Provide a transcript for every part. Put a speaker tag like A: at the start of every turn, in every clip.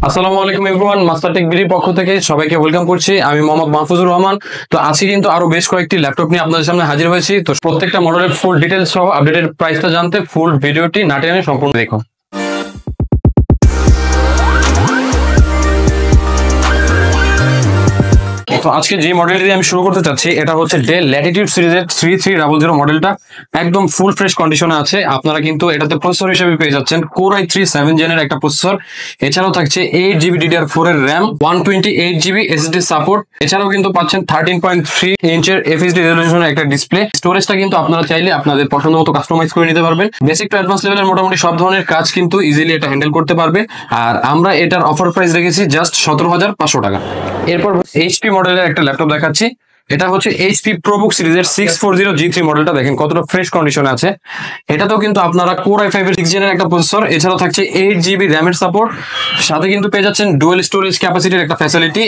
A: আসসালামু আলাইকুম everyone, master take বিডির পক্ষ থেকে সবাইকে ওয়েলকাম করছি। আমি মোহাম্মদ মাহফুজুর রহমান। তো আজকে কিন্তু আরো বেশ কয়েকটি ল্যাপটপ নিয়ে আপনাদের সামনে হাজির হয়েছি। তো প্রত্যেকটা মডেলের ফুল ডিটেলস সহ আপডেটেড প্রাইসটা জানতে ফুল ভিডিওটি না টেনে সম্পূর্ণ দেখুন। তো আজকে যে মডেলটি দিয়ে আমি শুরু করতে চাচ্ছি এটা হচ্ছে ডেল ল্যাটিটিউড সিরিজের 3300 মডেলটা। একদম ফুল ফ্রেশ কন্ডিশনে আছে। আপনারা কিন্তু এটাতে প্রসেসর হিসেবে পেয়ে যাচ্ছেন Core i3 7 জেনের একটা প্রসেসর। এছাড়াও থাকছে 8GB DDR4 এর র্যাম, 128GB SSD সাপোর্ট। এছাড়াও কিন্তু পাচ্ছেন 13.3 ইঞ্চের FHD রেজোলিউশনের একটা ডিসপ্লে। স্টোরেজটা কিন্তু আপনারা চাইলে আপনাদের পছন্দ মতো কাস্টমাইজ করে নিতে পারবেন। বেসিক টু অ্যাডভান্স লেভেলের মোটামুটি সব ধরনের কাজ কিন্তু ইজিলি এটা হ্যান্ডেল করতে পারবে। আর আমরা এটার অফার প্রাইস রেখেছি জাস্ট 17,500 টাকা। এরপর এইচপি মডেলের একটা ল্যাপটপ দেখাচ্ছি। এটা হচ্ছে এইচপি প্রোবুক সিরিজের 640 G3 মডেলটা। দেখেন কতটা ফ্রেশ কন্ডিশনে আছে। এটাতেও কিন্তু আপনারা Core i5 এর 6 জেনের একটা প্রসেসর, এছাড়াও থাকছে 8GB র্যামের সাপোর্ট। সাথে কিন্তু পেয়ে যাচ্ছেন ডুয়াল স্টোরেজ ক্যাপাসিটির একটা ফ্যাসিলিটি।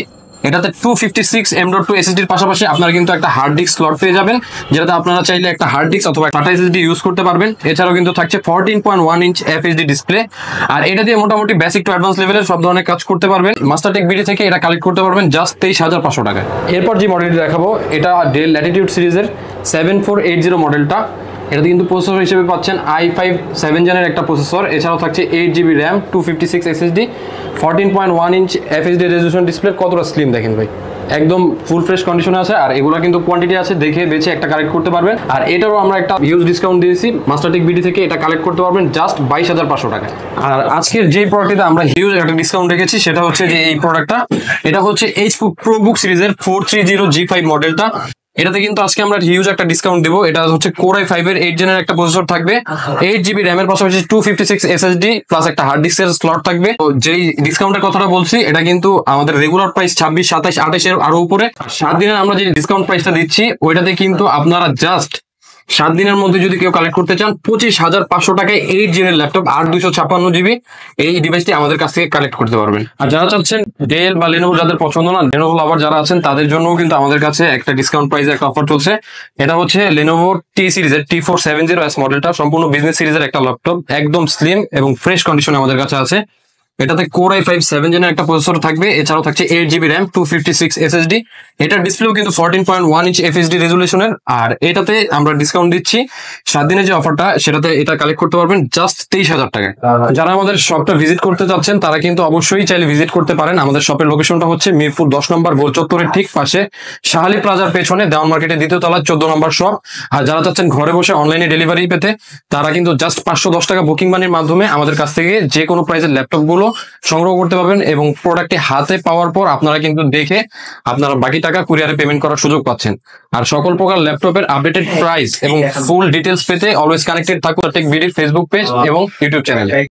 A: এটাতে 256 M.2 SSD-র পাশাপাশি আপনারা কিন্তু একটা হার্ড ডিস্ক স্লট পেয়ে যাবেন, যেটাতে আপনারা চাইলে একটা হার্ড ডিস্ক অথবা টাটা SSD ইউজ করতে পারবেন। এছাড়াও কিন্তু থাকছে 14.1 ইঞ্চ FHD ডিসপ্লে। আর এটা দিয়ে মোটামুটি বেসিক টু অ্যাডভান্স লেভেলের সব ধরনের কাজ করতে পারবেন। মাস্টার টেক বিডি থেকে এটা কালেক্ট করতে পারবেন জাস্ট 23,500 টাকায়। এরপর যে মডেলটি দেখাবো এটা ডেল ল্যাটিটিউড সিরিজের 7480 মডেলটা। এটাতে কিন্তু প্রসেসর হিসেবে পাচ্ছেন i5 7 জেনের একটা প্রসেসর। এছাড়াও থাকছে 8GB RAM, 256 SSD, 14.1 inch FHD resolution display. কতটা স্লিম দেখেন ভাই, একদম ফুল ফ্রেশ কন্ডিশনে আছে। আর এগুলো কিন্তু কোয়ান্টিটি আছে, দেখে বেছে একটা কালেক্ট করতে পারবেন। আর এটারও আমরা একটা হিউজ ডিসকাউন্ট দিয়েছি, মাস্টার টেক বিডি থেকে এটা কালেক্ট করতে পারবেন জাস্ট 22,500 টাকায়। আর আজকের যে প্রোডাক্টটিতে আমরা হিউজ একটা ডিসকাউন্ট রেখেছি সেটা হচ্ছে যে এই প্রোডাক্টটা, এটা হচ্ছে এইচপি প্রোবুক সিরিজের 430 G5 মডেলটা। এটাতে কিন্তু আজকে আমরা হিউজ একটা ডিসকাউন্ট দিব। এটা হচ্ছে Core i5 এর 8 জেনের একটা প্রসেসর থাকবে, 8GB র্যামের পাশাপাশি 256 SSD প্লাস একটা হার্ড ডিস্কের স্লট থাকবে। তো যেই ডিসকাউন্টের কথাটা বলছি এটা কিন্তু আমাদের রেগুলার প্রাইস 26, 27, 28 এর আরো উপরে। 7 দিনের আমরা যে ডিসকাউন্ট প্রাইসটা দিচ্ছি ওইটাতে কিন্তু আপনারা জাস্ট 7 দিনের মধ্যে যদি কেউ কালেক্ট করতে চান 25,500 টাকায় 8 জেনের ল্যাপটপ আর 256GB এই ডিভাইসটি আমাদের কাছ থেকে কালেক্ট করতে পারবেন। আর যারা চাচ্ছেন ডেল বা লেনোভো, যাদের পছন্দ না, লেনোভো লাভার যারা আছেন তাদের জন্যও কিন্তু আমাদের কাছে একটা ডিসকাউন্ট প্রাইসে একটা অফার চলছে। এটা হচ্ছে লেনোভো টি সিরিজের T470S মডেলটা। সম্পূর্ণ বিজনেস সিরিজের একটা ল্যাপটপ, একদম স্লিম এবং ফ্রেশ কন্ডিশনে আমাদের কাছে আছে। এটাতে Core i5 7 জেনের একটা প্রসেসর থাকবে। এছাড়াও থাকছে 8GB র্যাম, 256 SSD। এটার ডিসপ্লেও কিন্তু 14.1 ইঞ্চ FHD রেজোলিউশনের। আর এটাতে আমরা ডিসকাউন্ট দিচ্ছি 7 দিনের যে অফারটা সেটাতে এটা কালেক্ট করতে পারবেন জাস্ট 23,000 টাকায়। যারা আমাদের শপটা ভিজিট করতে যাচ্ছেন তারা কিন্তু অবশ্যই চাইলে ভিজিট করতে পারেন। আমাদের শপের লোকেশনটা হচ্ছে মিরপুর 10 নম্বর গোল চত্বরের ঠিক পাশে, শাহালি প্লাজার পেছনে, দেওয়ান মার্কেটের 2য় তলা 14 নম্বর শপ। আর যারা চাচ্ছেন ঘরে বসে অনলাইনে ডেলিভারি পেতে তারা কিন্তু জাস্ট 510 টাকা বুকিং মানির মাধ্যমে আমাদের কাছ থেকে যে কোনো প্রাইসের ল্যাপটপ গুলো সংগ্রহ করতে পারবেন। এবং প্রোডাক্টটি হাতে পাওয়ার পর আপনারা কিন্তু দেখে আপনারা বাকি টাকা কুরিয়ারে পেমেন্ট করার সুযোগ পাচ্ছেন। আর সকল প্রকার ল্যাপটপের আপডেটেড প্রাইস এবং ফুল ডিটেলস পেতে অলওয়েজ কানেক্টেড থাকুন টেক বিডির ফেসবুক পেজ এবং ইউটিউব চ্যানেলে।